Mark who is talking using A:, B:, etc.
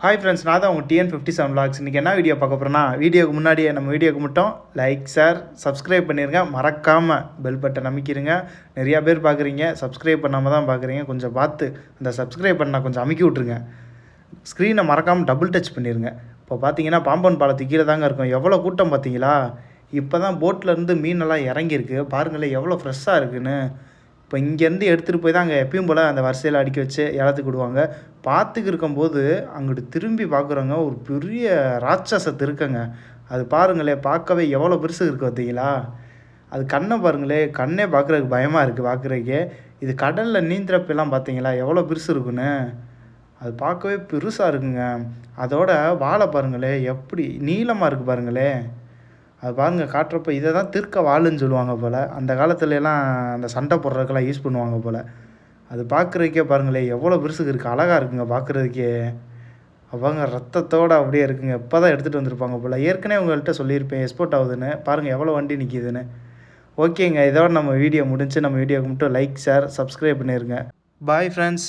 A: Hi friends, நான் தான் உங்கள் TN57 Vlogs. இன்றைக்கி என்ன வீடியோ பார்க்க போகிறேன்னா, வீடியோக்கு முன்னாடியே நம்ம வீடியோக்கு மட்டும் லைக், ஷேர், சப்ஸ்கிரைப் பண்ணிடுங்க. மறக்காமல் பெல் பட்டன் அமைக்கிடுங்க. நிறையா பேர் பார்க்குறீங்க, சப்ஸ்கிரைப் பண்ணாமல் தான் பார்க்குறீங்க. கொஞ்சம் பார்த்து அந்த சப்ஸ்கிரைப் பண்ணால் கொஞ்சம் அமைக்கி விட்ருங்க. ஸ்க்ரீனை மறக்காமல் டபுள் டச் பண்ணிடுங்க. இப்போ பார்த்தீங்கன்னா பாம்பன் பாலத்துக்கு கீழே தாங்க இருக்கும். எவ்வளோ கூட்டம் பார்த்தீங்களா? இப்போ தான் போட்லேருந்து மீனெல்லாம் இறங்கியிருக்கு. பாருங்களேன் எவ்வளோ ஃப்ரெஷ்ஷாக இருக்குன்னு. இப்போ இங்கேருந்து எடுத்துகிட்டு போய் தான் அங்கே எப்பயும் போல் அந்த வரிசையில் அடுக்கி வச்சு ஏலத்துக்கு விடுவாங்க. பார்த்துக்கு இருக்கும்போது அங்கிட்டு திரும்பி பார்க்குறவங்க ஒரு பெரிய ராட்சசத்தை இருக்குங்க. அது பாருங்களேன், பார்க்கவே எவ்வளோ பெருசு இருக்குது பார்த்தீங்களா? அது கண்ணை பாருங்களேன், கண்ணே பார்க்குறதுக்கு பயமாக இருக்குது பார்க்குறதுக்கே. இது கடலில் நீந்துறப்பெல்லாம் பார்த்தீங்களா எவ்வளோ பெருசு இருக்குன்னு. அது பார்க்கவே பெருசாக இருக்குங்க. அதோட வாழை பாருங்களேன் எப்படி நீளமாக இருக்குது பாருங்களேன். அது பாருங்கள் காட்டுறப்ப இதை தான் திருக்க வாளுன்னு சொல்லுவாங்க போல். அந்த காலத்துலலாம் அந்த சண்டை போடுறதுக்கெல்லாம் யூஸ் பண்ணுவாங்க போல். அது பார்க்குறதுக்கே பாருங்களேன் எவ்வளோ பெருசுக்கு இருக்குது, அழகாக இருக்குங்க பார்க்குறதுக்கே. அவங்க ரத்தத்தோடு அப்படியே இருக்குங்க. இப்போ தான் எடுத்துகிட்டு வந்திருப்பாங்க போல். ஏற்கனவே உங்கள்கிட்ட சொல்லியிருப்பேன் எக்ஸ்போர்ட் ஆகுதுன்னு. பாருங்கள் எவ்வளோ வண்டி நிற்கிதுன்னு. ஓகேங்க, இதோட நம்ம வீடியோ முடிஞ்சு. நம்ம வீடியோக்கு மட்டும் லைக், ஷேர், சப்ஸ்கிரைப் பண்ணிடுங்க. Bye friends.